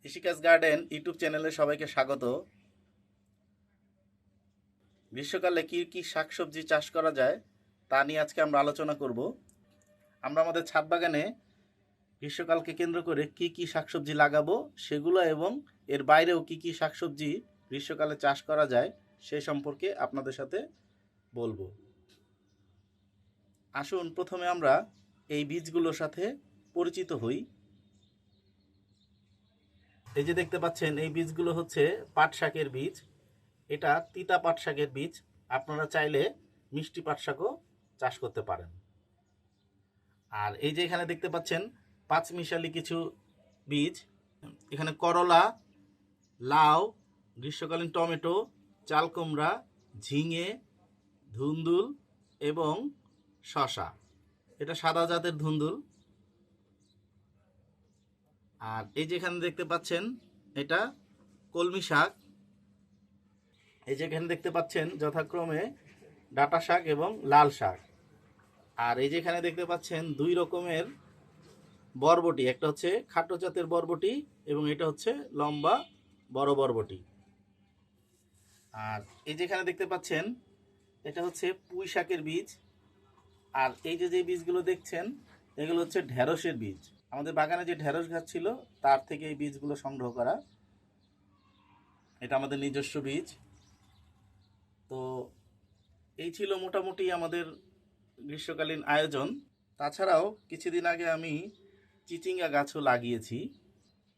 কৃষিকাজ garden YouTube চ্যানেলে সবাইকে স্বাগত। গ্রীষ্মকালে কি কি শাকসবজি চাষ করা যায় তা নিয়ে আজকে আমরা আলোচনা করব। আমরা আমাদের ছাদ বাগানে গ্রীষ্মকালকে কেন্দ্র করে কি কি শাকসবজি লাগাবো সেগুলো এবং এর বাইরেও কি কি শাকসবজি গ্রীষ্মকালে চাষ করা যায় সে সম্পর্কে আপনাদের সাথে বলবো। আসুন প্রথমে আমরা এই বীজগুলোর সাথে পরিচিত হই। এই যে দেখতে পাচ্ছেন এই বীজগুলো হচ্ছে পাট শাকের বীজ। এটা তিতা পাট শাকের বীজ। আপনারা চাইলে মিষ্টি পাট শাকও চাষ করতে পারেন। আর এই যে এখানে দেখতে পাচ্ছেন পাঁচমিশালি কিছু বীজ। এখানে করলা, লাউ, গ্রীষ্মকালীন টমেটো, চাল কুমড়া, ঝিঙে, ধুন্দুল এবং শসা। এটা সাদা জাতের ধুন্দুল। আর এই যে এখানে দেখতে পাচ্ছেন এটা কলমি শাক। এই যে এখানে দেখতে পাচ্ছেন যথাক্রমে ডাঁটা শাক এবং লাল শাক। আর এই যে এখানে দেখতে পাচ্ছেন দুই রকমের বরবটি, একটা হচ্ছে খাটো জাতের বরবটি এবং এটা হচ্ছে লম্বা বড় বরবটি। আর এই যে এখানে দেখতে পাচ্ছেন এটা হচ্ছে পুঁই শাকের বীজ। আর এই যে যে বীজগুলো দেখছেন এগুলো হচ্ছে ঢেঁড়সের বীজ। আমাদের বাগানে যে ঢেঁড়স গাছ ছিল তার থেকে এই বীজগুলো সংগ্রহ করা। এটা আমাদের নিজস্ব বীজ। তো এই ছিল মোটামুটি আমাদের গ্রীষ্মকালীন আয়োজন। তাছাড়াও কিছুদিন আগে আমি চিচিঙ্গা গাছও লাগিয়েছি।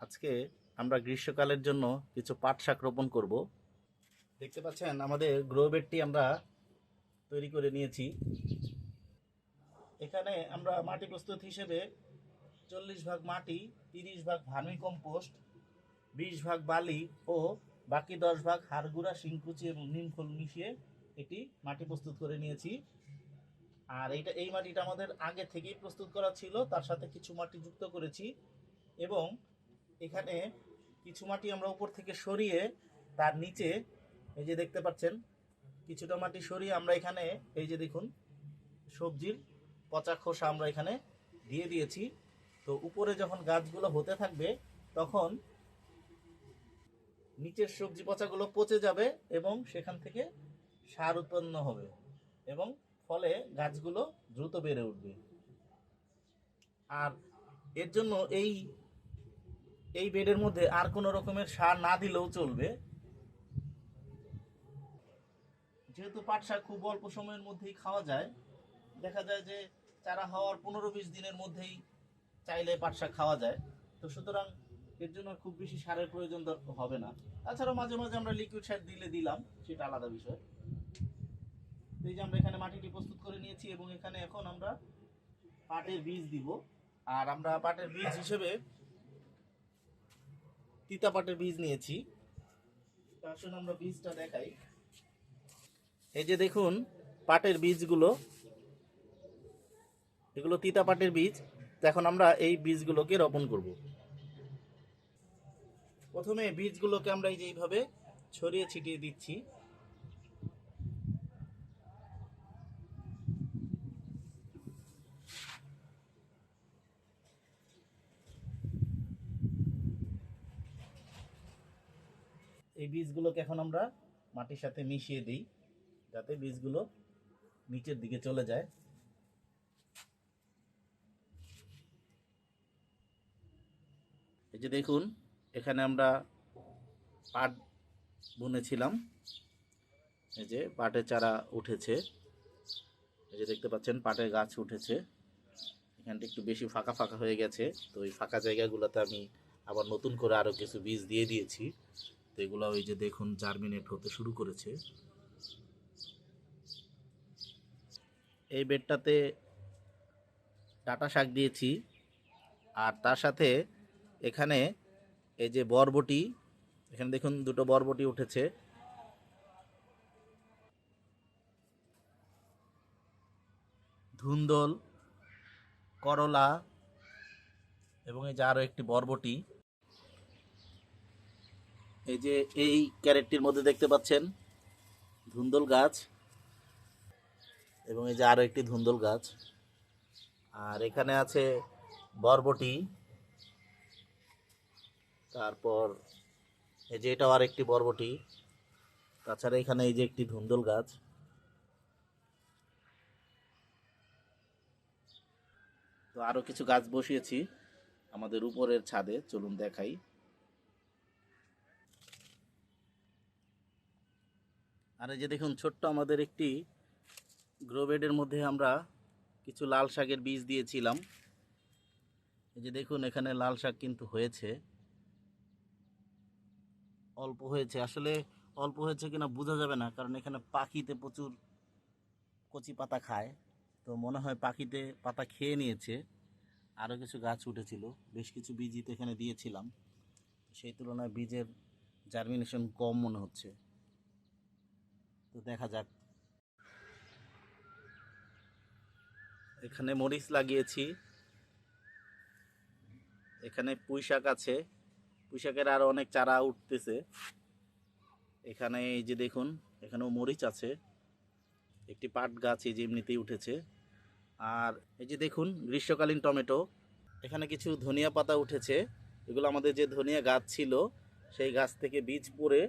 আজকে আমরা গ্রীষ্মকালের জন্য কিছু পাট শাক রোপণ করব। দেখতে পাচ্ছেন আমাদের গ্রো বেডটি আমরা তৈরি করে নিয়েছি। এখানে আমরা মাটি প্রস্তুত হিসেবে 40 ভাগ মাটি, 30 ভাগ ভার্মি কম্পোস্ট, 20 ভাগ বালি ও বাকি 10 ভাগ হাড়গুঁড়া, শিংকুচি এবং নিমখোল মিশিয়ে এটি মাটি প্রস্তুত করে নিয়েছি। আর এই মাটিটা আমাদের আগে থেকেই প্রস্তুত করা ছিল, তার সাথে কিছু মাটি যুক্ত করেছি এবং এখানে কিছু মাটি আমরা উপর থেকে সরিয়ে তার নিচে এই যে দেখতে পাচ্ছেন কিছুটা মাটি সরিয়ে আমরা এখানে এই যে দেখুন সবজির পচা খোসা আমরা এখানে দিয়ে দিয়েছি। তো উপরে যখন গাছগুলো হতে থাকবে তখন নিচের সবজি পচাগুলো পচে যাবে এবং সেখান থেকে সার উৎপন্ন হবে এবং ফলে গাছগুলো দ্রুত বেড়ে উঠবে। আর এর জন্য এই বেডের মধ্যে আর কোনো রকমের সার না দিলেও চলবে, যেহেতু পাট শাক খুব অল্প সময়ের মধ্যেই খাওয়া যায়। দেখা যায় যে চারা হওয়ার 15-20 দিনের মধ্যেই চাইলে পাট শাক খাওয়া যায়। তো সুতরাং এর জন্য খুব বেশি সারের প্রয়োজন হবে না। তাছাড়া মাঝে মাঝে আমরা লিকুইড সার দিলাম, সেটা আলাদা বিষয়। এই যে আমরা এখানে মাটিটি প্রস্তুত করে নিয়েছি এবং এখানে এখন আমরা পাটের বীজ দিব। আর আমরা পাটের বীজ হিসেবে তিতা পাটের বীজ নিয়েছি। আসুন আমরা বীজটা দেখাই। এই যে দেখুন পাটের বীজগুলো, এগুলো তিতা পাটের বীজ। তো এখন আমরা এই বীজগুলোকে রোপণ করব। প্রথমে বীজগুলোকে আমরা এই যে এইভাবে ছড়িয়ে ছিটিয়ে দিচ্ছি। এই বীজগুলোকে এখন আমরা মাটির সাথে মিশিয়ে দিই যাতে বীজগুলো নিচের দিকে চলে যায়। এই যে দেখুন এখানে আমরা পাট বুনেছিলাম, এই যে পাটের চারা উঠেছে। এই যে দেখতে পাচ্ছেন পাটের গাছ উঠেছে। এখানটা একটু বেশি ফাঁকা ফাঁকা হয়ে গেছে, তো এই ফাঁকা জায়গাগুলোতে আমি আবার নতুন করে আরও কিছু বীজ দিয়ে দিয়েছি। তো এগুলো ওই যে দেখুন জার্মিনেট হতে শুরু করেছে। এই বেডটাতে ডাঁটা শাক দিয়েছি আর তার সাথে এখানে এই যে বরবটি, এখানে দেখুন দুটো বরবটি উঠেছে। ধুন্দল, করলা এবং এই যে আরও একটি বরবটি। এই যে এই ক্যারেটটির মধ্যে দেখতে পাচ্ছেন ধুন্দল গাছ এবং এই যে আরও একটি ধুন্দল গাছ। আর এখানে আছে বরবটি তারপর এই যে এটাও আর একটি বরবটি। তাছাড়া এখানে এই যে একটি ধুন্দল গাছ। তো আরো কিছু গাছ বসিয়েছি আমাদের উপরের ছাদে, চলুন দেখাই। আর এই যে দেখুন, ছোট্ট আমাদের একটি গ্রো বেডের মধ্যে আমরা কিছু লাল শাকের বীজ দিয়েছিলাম। এই যে দেখুন, এখানে লাল শাক কিন্তু হয়েছে, অল্প হয়েছে। আসলে অল্প হয়েছে কিনা বোঝা যাবে না, কারণ এখানে পাখিতে প্রচুর কচি পাতা খায়। তো মনে হয় পাখিতে পাতা খেয়ে নিয়েছে। আরও কিছু গাছ উঠেছিল, বেশ কিছু বীজই তো এখানে দিয়েছিলাম, সেই তুলনায় বীজের জার্মিনেশন কম মনে হচ্ছে। তো দেখা যাক। এখানে মরিচ লাগিয়েছি, এখানে পুঁই শাক আছে, পুঁই শাকের আরও অনেক চারা উঠতেছে। এখানে এই যে দেখুন, এখানেও মরিচ আছে, একটি পাট গাছ এই যে এমনিতেই উঠেছে। আর এই যে দেখুন, গ্রীষ্মকালীন টমেটো। এখানে কিছু ধনিয়া পাতা উঠেছে, এগুলো আমাদের যে ধনিয়া গাছ ছিল সেই গাছ থেকে বীজ পড়ে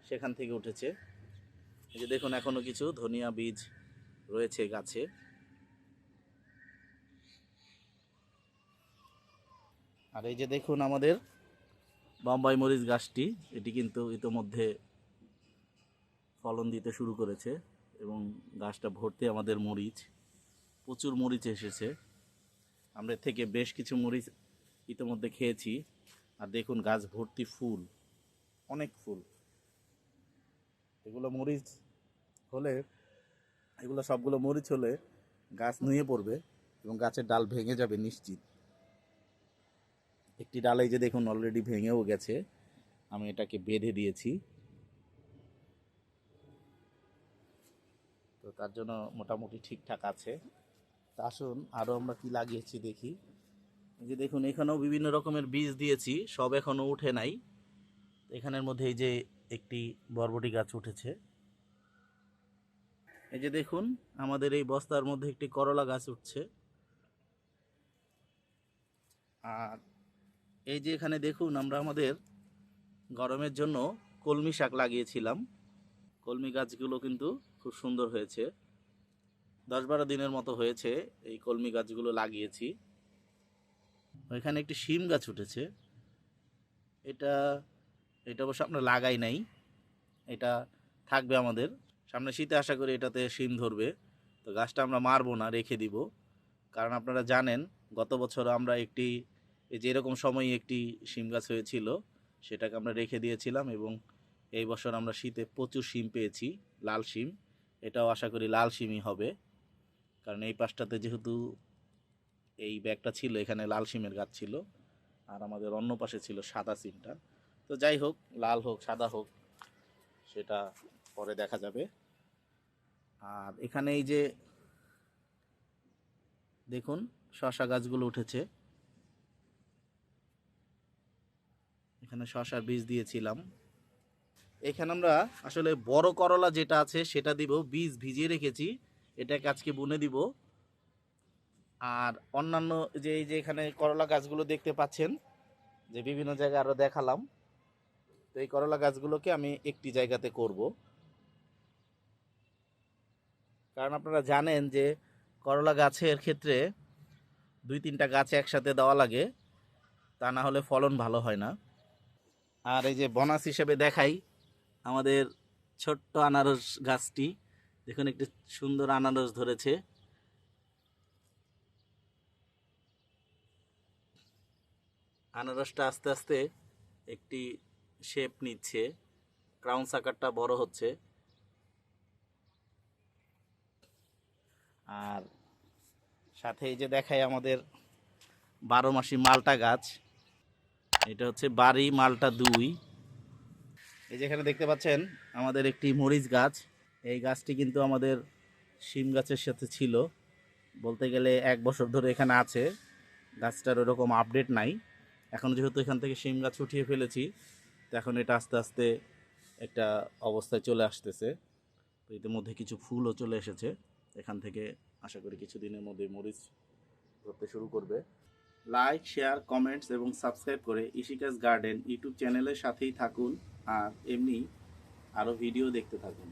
সেখান থেকে উঠেছে। এই যে দেখুন, এখনো কিছু ধনিয়া বীজ রয়েছে গাছে। আর এই যে দেখুন, আমাদের বোম্বাই মরিচ গাছটি, এটি কিন্তু ইতোমধ্যে ফলন দিতে শুরু করেছে এবং গাছটা ভর্তি আমাদের মরিচ, প্রচুর মরিচ এসেছে। আমরা এর থেকে বেশ কিছু মরিচ ইতোমধ্যে খেয়েছি। আর দেখুন, গাছ ভর্তি ফুল, অনেক ফুল। এগুলো মরিচ হলে, এগুলো সবগুলো মরিচ হলে গাছ নুয়ে পড়বে এবং গাছের ডাল ভেঙে যাবে নিশ্চিত। একটি ডাল এই যে দেখুন অলরেডি ভেঙেও গেছে, আমি এটাকে বেঁধে দিয়েছি। তো তার জন্য মোটামুটি ঠিকঠাক আছে। তা আসুন আরও আমরা কি লাগিয়েছি দেখি। এই যে দেখুন, এখানেও বিভিন্ন রকমের বীজ দিয়েছি, সব এখনও উঠে নাই। এখানের মধ্যে এই যে একটি বরবটি গাছ উঠেছে। এই যে দেখুন, আমাদের এই বস্তার মধ্যে একটি করলা গাছ উঠছে। আর এই যে এখানে দেখুন, আমরা আমাদের গরমের জন্য কলমি শাক লাগিয়েছিলাম। কলমি গাছগুলো কিন্তু খুব সুন্দর হয়েছে, 10-12 দিনের মতো হয়েছে এই কলমি গাছগুলো লাগিয়েছি। এখানে একটি শিম গাছ উঠেছে, এটা এটা অবশ্য আমরা লাগাই নাই, এটা থাকবে আমাদের। সামনে শীতে আশা করি এটাতে শিম ধরবে। তো গাছটা আমরা মারবো না, রেখে দিব। কারণ আপনারা জানেন, গত বছর আমরা একটি, এই যে এরকম সময় একটি শিম গাছ হয়েছিল, সেটাকে আমরা রেখে দিয়েছিলাম এবং এই বছর আমরা শীতে প্রচুর শিম পেয়েছি, লাল শিম। এটাও আশা করি লাল শিমই হবে, কারণ এই পাশটাতে যেহেতু এই ব্যাগটা ছিল, এখানে লাল শিমের গাছ ছিল, আর আমাদের অন্য পাশে ছিল সাদা সিমটা। তো যাই হোক, লাল হোক সাদা হোক সেটা পরে দেখা যাবে। আর এখানে এই যে দেখুন, শশা গাছগুলো উঠেছে, এখানে শশার বীজ দিয়েছিলাম। এখানে আমরা আসলে বড় করলা যেটা আছে সেটা দিব, বীজ ভিজিয়ে রেখেছি, এটাকে আজকে বুনে দিব। আর অন্যান্য যে এই যে এখানে করলা গাছগুলো দেখতে পাচ্ছেন, যে বিভিন্ন জায়গায় আরো দেখালাম, তো এই করলা গাছগুলোকে আমি একটি জায়গাতে করব। কারণ আপনারা জানেন যে করলা গাছের ক্ষেত্রে 2-3টা গাছ একসাথে দেওয়া লাগে, তা না হলে ফলন ভালো হয় না। আর এই যে বোনাস হিসেবে দেখাই, আমাদের ছোট্ট আনারস গাছটি দেখুন, একটি সুন্দর আনারস ধরেছে। আনারসটা আস্তে আস্তে একটি শেপ নিচ্ছে, ক্রাউন সাকারটা বড় হচ্ছে। আর সাথে এই যে দেখাই আমাদের 12 মাসি মালটা গাছ, এটা হচ্ছে বাড়ি মালটা 2। এই যেখানে দেখতে পাচ্ছেন আমাদের একটি মরিচ গাছ, এই গাছটি কিন্তু আমাদের শিম গাছের সাথে ছিল, বলতে গেলে 1 বছর ধরে এখানে আছে। গাছটার ওরকম আপডেট নাই, এখন যেহেতু এখান থেকে শিম গাছ উঠিয়ে ফেলেছি, তো এখন এটা আস্তে আস্তে একটা অবস্থায় চলে আসতেছে। তো ইতিমধ্যে কিছু ফুলও চলে এসেছে, এখান থেকে আশা করি কিছুদিনের মধ্যে মরিচ ধরতে শুরু করবে। লাইক, শেয়ার, কমেন্টস এবং সাবস্ক্রাইব করে ইশিকাস গার্ডেন ইউটিউব চ্যানেলের সাথেই থাকুন আর এমনি আরও ভিডিও দেখতে থাকুন।